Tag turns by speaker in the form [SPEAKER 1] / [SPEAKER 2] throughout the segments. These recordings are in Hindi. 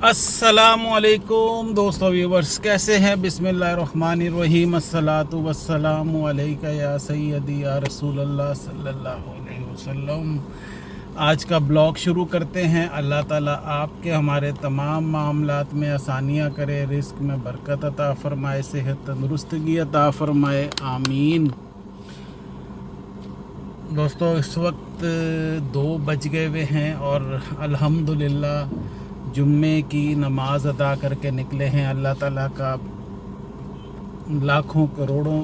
[SPEAKER 1] अस्सलामुअलैकुम दोस्तों व्यूवर्स, कैसे हैं? बिस्मिल्लाहिर्रहमानिर्रहीम। अस्सलातु वस्सलामु अलैका या सय्यदी या रसूल अल्लाह सल्लल्लाहु अलैहि वसल्लम। आज का ब्लॉग शुरू करते हैं। अल्लाह ताला आपके हमारे तमाम मामलात में आसानियाँ करे, रिस्क में बरकत अता फ़रमाए, सेहत तंदुरुस्तगी अता फ़रमाए, आमीन। दोस्तों इस वक्त 2 बज गए हुए हैं और अल्हम्दुलिल्लाह जुम्मे की नमाज़ अदा करके निकले हैं। अल्लाह ताला का लाखों करोड़ों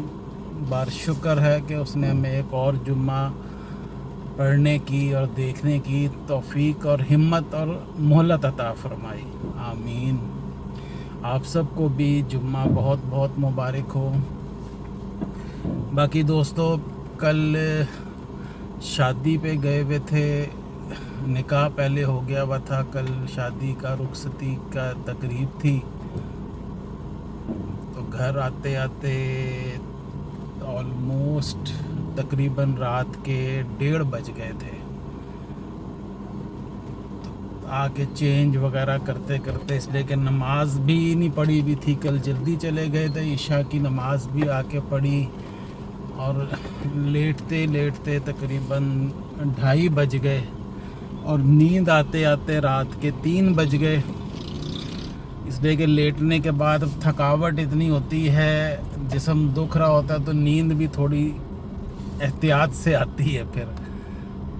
[SPEAKER 1] बार शुक्र है कि उसने हमें एक और जुम्मा पढ़ने की और देखने की तौफीक और हिम्मत और मोहलत अता फरमाई, आमीन। आप सबको भी जुम्मा बहुत बहुत मुबारक हो। बाकी दोस्तों, कल शादी पे गए हुए थे, निकाह पहले हो गया हुआ था। कल शादी का रुखसती का तकरीब थी, तो घर आते आते ऑलमोस्ट तकरीबन रात के 1:30 बज गए थे। आके चेंज वगैरह करते करते, इसलिए कि नमाज भी नहीं पढ़ी हुई थी। कल जल्दी चले गए थे, ईशा की नमाज भी आके पढ़ी और लेटते लेटते तकरीबन 2:30 बज गए और नींद आते आते रात के 3 बज गए। इसलिए कि लेटने के बाद थकावट इतनी होती है, जिस्म दुख रहा होता है, तो नींद भी थोड़ी एहतियात से आती है फिर।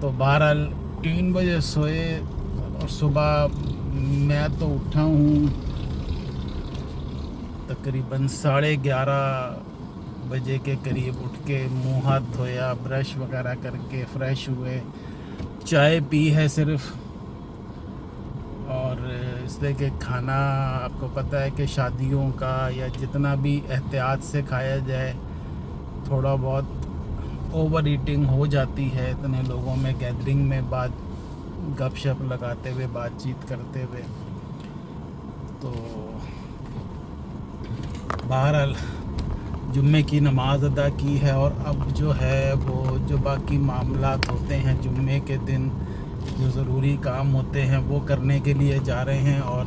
[SPEAKER 1] तो बहरहाल 3 बजे सोए और सुबह मैं तो उठा हूँ तकरीबन 11:30 बजे के करीब। उठ के मुँह हाथ धोया, ब्रश वगैरह करके फ़्रेश हुए, चाय पी है सिर्फ़। और इसलिए कि खाना आपको पता है कि शादियों का या जितना भी एहतियात से खाया जाए, थोड़ा बहुत ओवर ईटिंग हो जाती है इतने लोगों में, गैदरिंग में, बात गपशप लगाते हुए, बातचीत करते हुए। तो बहरहाल जुम्मे की नमाज़ अदा की है और अब जो है वो जो बाकी मामलात होते हैं जुम्मे के दिन, जो ज़रूरी काम होते हैं वो करने के लिए जा रहे हैं। और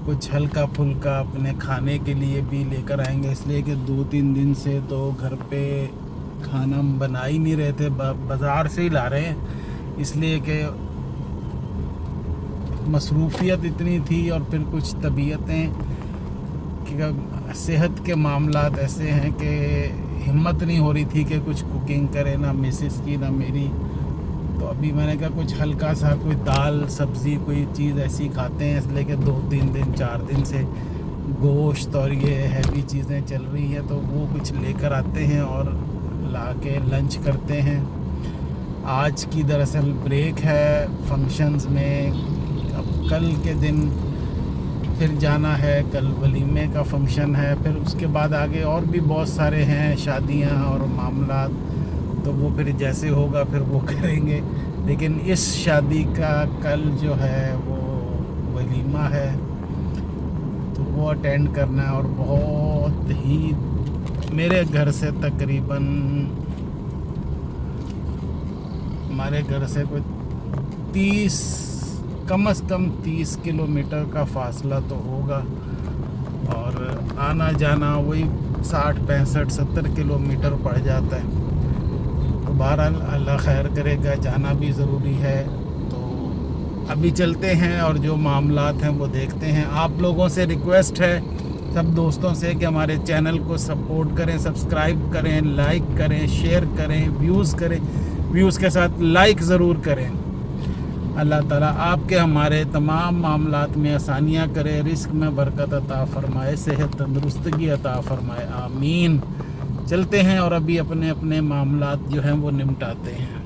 [SPEAKER 1] कुछ हल्का फुल्का अपने खाने के लिए भी लेकर आएंगे, इसलिए कि 2-3 दिन से तो घर पे खाना बना ही नहीं रहे थे, बाज़ार से ही ला रहे हैं। इसलिए कि मसरूफ़ियत इतनी थी और फिर कुछ तबीयतें कि सेहत के मामलात ऐसे हैं कि हिम्मत नहीं हो रही थी कि कुछ कुकिंग करे, ना मिसेस की ना मेरी। तो अभी मैंने कहा कुछ हल्का सा कोई दाल सब्ज़ी कोई चीज़ ऐसी खाते हैं, इसलिए कि 2-3 दिन 4 दिन से गोश्त और ये हैवी चीज़ें चल रही हैं, तो वो कुछ लेकर आते हैं और ला के लंच करते हैं। आज की दरअसल ब्रेक है फंक्शंस में। अब कल के दिन फिर जाना है, कल वलीमे का फंक्शन है, फिर उसके बाद आगे और भी बहुत सारे हैं शादियां और मामलात, तो वो फिर जैसे होगा फिर वो करेंगे। लेकिन इस शादी का कल जो है वो वलीमा है, तो वो अटेंड करना है। और बहुत ही मेरे घर से तकरीबन, हमारे घर से कोई 30, कम से कम 30 किलोमीटर का फासला तो होगा, और आना जाना वही 60-65-70 किलोमीटर पड़ जाता है। तो बहरहाल अल्लाह खैर करेगा, जाना भी ज़रूरी है। तो अभी चलते हैं और जो मामलात हैं वो देखते हैं। आप लोगों से रिक्वेस्ट है, सब दोस्तों से, कि हमारे चैनल को सपोर्ट करें, सब्सक्राइब करें, लाइक करें, शेयर करें, व्यूज़ करें, व्यूज़ के साथ लाइक ज़रूर करें। अल्लाह ताला आपके हमारे तमाम मामलात में आसानियाँ करे, रिस्क में बरकत अता फ़रमाए, सेहत तंदुरुस्तगी अता फ़रमाए, आमीन। चलते हैं और अभी अपने अपने मामलात जो हैं वो निपटाते हैं।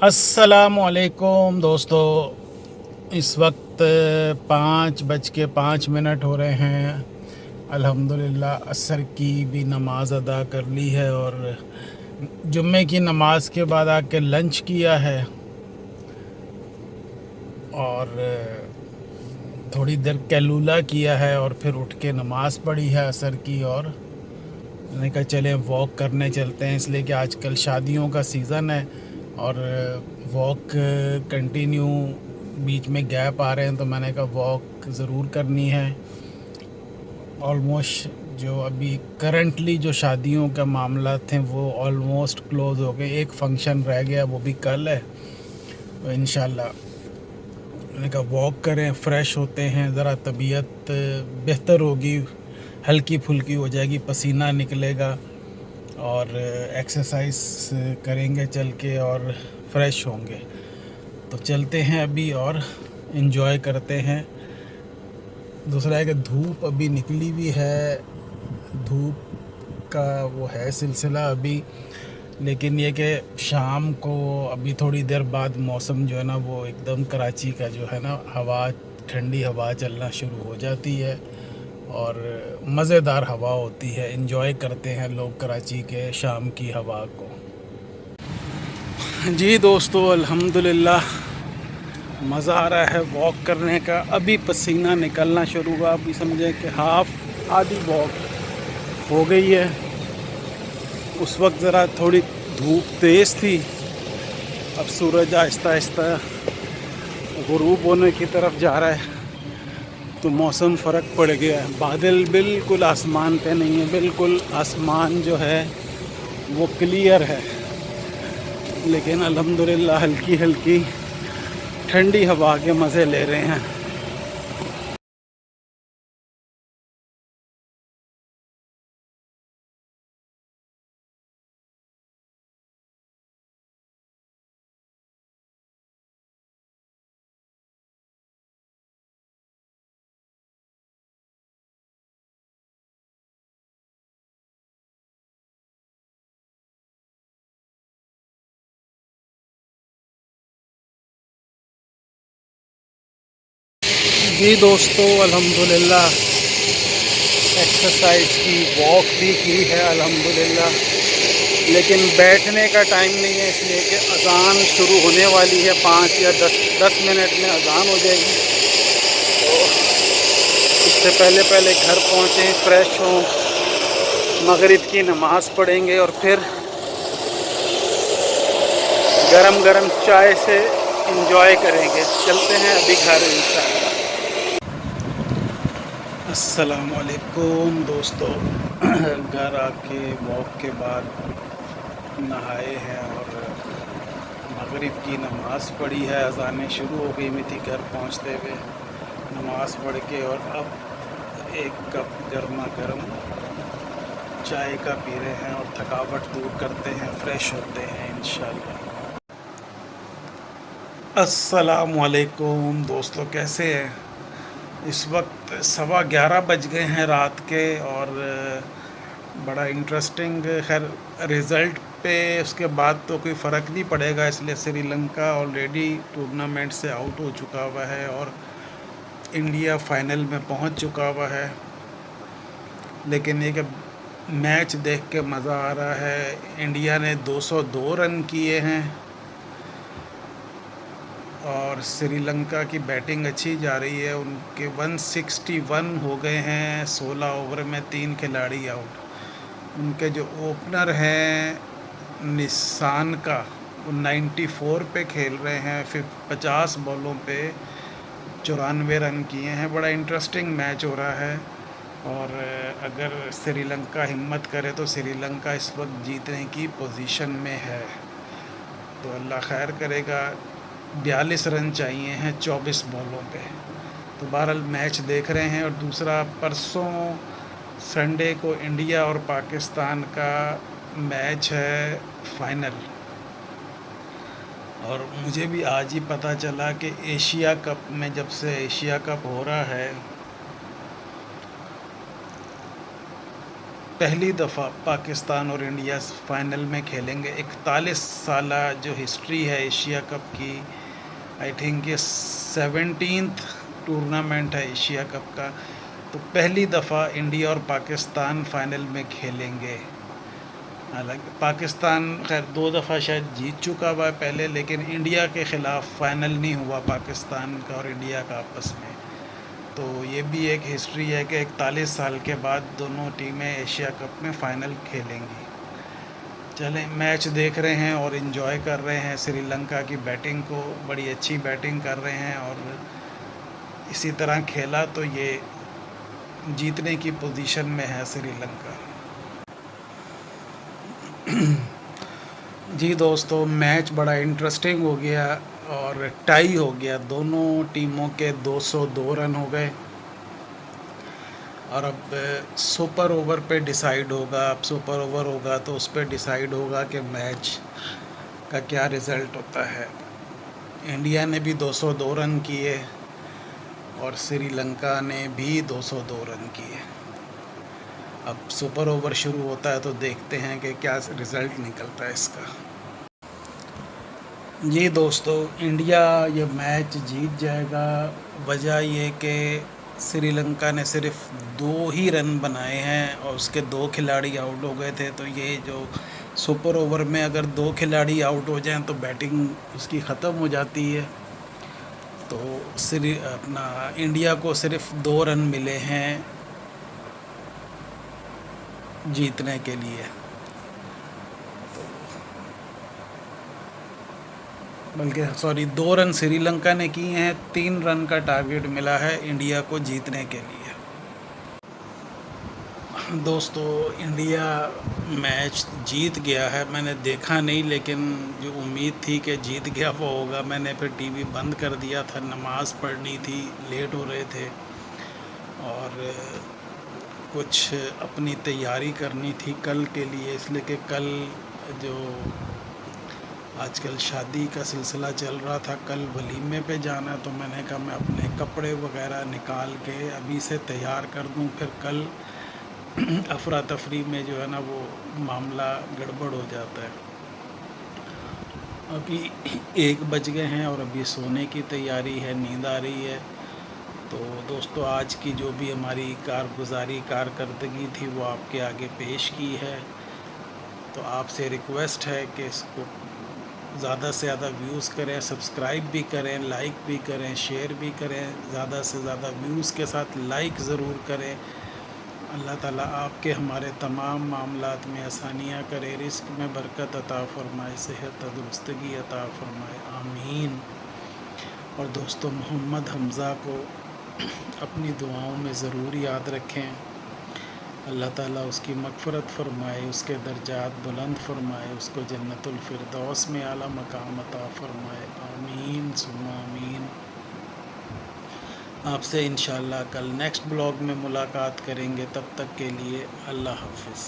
[SPEAKER 1] अस्सलामुअलैकुम दोस्तों, इस वक्त 5:05 हो रहे हैं। अल्हम्दुलिल्लाह असर की भी नमाज़ अदा कर ली है और जुम्मे की नमाज के बाद आके लंच किया है और थोड़ी देर कैलूला किया है और फिर उठ के नमाज़ पढ़ी है असर की। और मैंने कहा चलें वॉक करने चलते हैं, इसलिए कि आजकल शादियों का सीज़न है और वॉक कंटिन्यू बीच में गैप आ रहे हैं, तो मैंने कहा वॉक ज़रूर करनी है। ऑलमोस्ट जो अभी करंटली जो शादियों का मामला थे वो ऑलमोस्ट क्लोज़ हो गए। एक फ़ंक्शन रह गया, वो भी कल है, तो इंशाल्लाह मैंने कहा वॉक करें, फ़्रेश होते हैं, ज़रा तबीयत बेहतर होगी, हल्की फुल्की हो जाएगी, पसीना निकलेगा और एक्सरसाइज करेंगे चल के और फ्रेश होंगे। तो चलते हैं अभी और इन्जॉय करते हैं। दूसरा है कि धूप अभी निकली हुई है, धूप का वो है सिलसिला अभी, लेकिन ये कि शाम को अभी थोड़ी देर बाद मौसम जो है ना वो एकदम कराची का जो है ना हवा, ठंडी हवा चलना शुरू हो जाती है और मज़ेदार हवा होती है। एंजॉय करते हैं लोग कराची के शाम की हवा को। जी दोस्तों, अल्हम्दुलिल्लाह मज़ा आ रहा है वॉक करने का। अभी पसीना निकलना शुरू हुआ, अभी समझे कि आधी वॉक हो गई है। उस वक्त ज़रा थोड़ी धूप तेज़ थी, अब सूरज आहिस्ता आहिस्ता गुरूब होने की तरफ जा रहा है, तो मौसम फ़र्क पड़ गया है। बादल बिल्कुल आसमान पे नहीं है, बिल्कुल आसमान जो है वो क्लियर है, लेकिन अल्हम्दुलिल्लाह हल्की हल्की ठंडी हवा के मज़े ले रहे हैं। जी दोस्तों, अल्हम्दुलिल्लाह एक्सरसाइज की, वॉक भी की है अल्हम्दुलिल्लाह, लेकिन बैठने का टाइम नहीं है, इसलिए कि अज़ान शुरू होने वाली है। 5 या 10 मिनट में अज़ान हो जाएगी, तो इससे पहले पहले घर पहुँचें, फ़्रेश हों, मगरिब की नमाज़ पढ़ेंगे और फिर गरम गरम चाय से इंजॉय करेंगे। चलते हैं अभी घर इंशाअल्लाह। अस्सलामुअलैकुम दोस्तों, घर आके वॉक के बाद नहाए हैं और मगरिब की नमाज़ पढ़ी है। अज़ानें शुरू हो गई हुई थी घर पहुंचते हुए, नमाज़ पढ़ के, और अब एक कप गर्मा गर्म चाय का पी रहे हैं और थकावट दूर करते हैं, फ्रेश होते हैं इंशाअल्लाह। अस्सलामुअलैकुम दोस्तों, कैसे हैं? इस वक्त 11:15 बज गए हैं रात के और बड़ा इंटरेस्टिंग, खैर रिज़ल्ट पे उसके बाद तो कोई फ़र्क नहीं पड़ेगा, इसलिए श्रीलंका ऑलरेडी टूर्नामेंट से आउट हो चुका हुआ है और इंडिया फाइनल में पहुंच चुका हुआ है। लेकिन एक मैच देख के मज़ा आ रहा है। इंडिया ने 202 रन किए हैं और श्रीलंका की बैटिंग अच्छी जा रही है। उनके 161 हो गए हैं, 16 ओवर में 3 खिलाड़ी आउट। उनके जो ओपनर हैं निशान का, वो 94 पे खेल रहे हैं, फिर 50 बॉलों पे 94 रन किए हैं। बड़ा इंटरेस्टिंग मैच हो रहा है और अगर श्रीलंका हिम्मत करे तो श्रीलंका इस वक्त जीतने की पोजीशन में है, तो अल्लाह खैर करेगा। 42 रन चाहिए हैं 24 बॉलों पे। तो बहरहाल मैच देख रहे हैं। और दूसरा, परसों संडे को इंडिया और पाकिस्तान का मैच है फाइनल, और मुझे भी आज ही पता चला कि एशिया कप में, जब से एशिया कप हो रहा है, पहली दफ़ा पाकिस्तान और इंडिया फाइनल में खेलेंगे। 41 साल जो हिस्ट्री है एशिया कप की, आई थिंक ये 17th टूर्नामेंट है एशिया कप का। तो पहली दफ़ा इंडिया और पाकिस्तान फाइनल में खेलेंगे। हालांकि पाकिस्तान खैर 2 दफ़ा शायद जीत चुका हुआ है पहले, लेकिन इंडिया के ख़िलाफ़ फाइनल नहीं हुआ पाकिस्तान का और इंडिया का आपस में। तो ये भी एक हिस्ट्री है कि 41 साल के बाद दोनों टीमें एशिया कप में फ़ाइनल खेलेंगी। चलें, मैच देख रहे हैं और इन्जॉय कर रहे हैं श्रीलंका की बैटिंग को। बड़ी अच्छी बैटिंग कर रहे हैं और इसी तरह खेला तो ये जीतने की पोजीशन में है श्रीलंका। जी दोस्तों, मैच बड़ा इंटरेस्टिंग हो गया और टाई हो गया। दोनों टीमों के 202 रन हो गए और अब सुपर ओवर पे डिसाइड होगा। अब सुपर ओवर होगा तो उस पर डिसाइड होगा कि मैच का क्या रिज़ल्ट होता है। इंडिया ने भी 202 रन किए और श्रीलंका ने भी 202 रन किए। अब सुपर ओवर शुरू होता है तो देखते हैं कि क्या रिज़ल्ट निकलता है इसका। जी दोस्तों, इंडिया ये मैच जीत जाएगा। वजह ये कि श्रीलंका ने सिर्फ 2 ही रन बनाए हैं और उसके 2 खिलाड़ी आउट हो गए थे। तो ये जो सुपर ओवर में अगर 2 खिलाड़ी आउट हो जाएं तो बैटिंग उसकी ख़त्म हो जाती है। तो अपना इंडिया को सिर्फ 2 रन मिले हैं जीतने के लिए। बल्कि 2 रन श्रीलंका ने किए हैं, 3 रन का टारगेट मिला है इंडिया को जीतने के लिए। दोस्तों, इंडिया मैच जीत गया है। मैंने देखा नहीं, लेकिन जो उम्मीद थी कि जीत गया वो होगा। मैंने फिर टीवी बंद कर दिया था, नमाज़ पढ़नी थी, लेट हो रहे थे और कुछ अपनी तैयारी करनी थी कल के लिए, इसलिए कि कल जो आजकल शादी का सिलसिला चल रहा था, कल वलीमे पे जाना। तो मैंने कहा मैं अपने कपड़े वगैरह निकाल के अभी से तैयार कर दूं, फिर कल अफरा तफरी में जो है ना वो मामला गड़बड़ हो जाता है। अभी 1 बज गए हैं और अभी सोने की तैयारी है, नींद आ रही है। तो दोस्तों, आज की जो भी हमारी कारकर्दगी थी वो आपके आगे पेश की है। तो आपसे रिक्वेस्ट है कि इसको ज़्यादा से ज़्यादा व्यूज़ करें, सब्सक्राइब भी करें, लाइक भी करें, शेयर भी करें। ज़्यादा से ज़्यादा व्यूज़ के साथ लाइक ज़रूर करें। अल्लाह ताला आपके हमारे तमाम मामलात में आसानियाँ करे, रिस्क में बरकत अता फ़रमाए, सेहत तंदुरुस्तगी अता फ़रमाए, आमीन। और दोस्तों, मोहम्मद हमज़ा को अपनी दुआओं में ज़रूर याद रखें। अल्लाह ताला उसकी मग़फ़िरत फ़रमाए, उसके दर्जात बुलंद फ़रमाए, उसको जन्नतुल फ़िरदौस में आला मकाम अता फ़रमाए, आमीन सुम्मा आमीन। आपसे इंशाअल्लाह कल नेक्स्ट ब्लॉग में मुलाकात करेंगे। तब तक के लिए अल्लाह हाफ़िज़।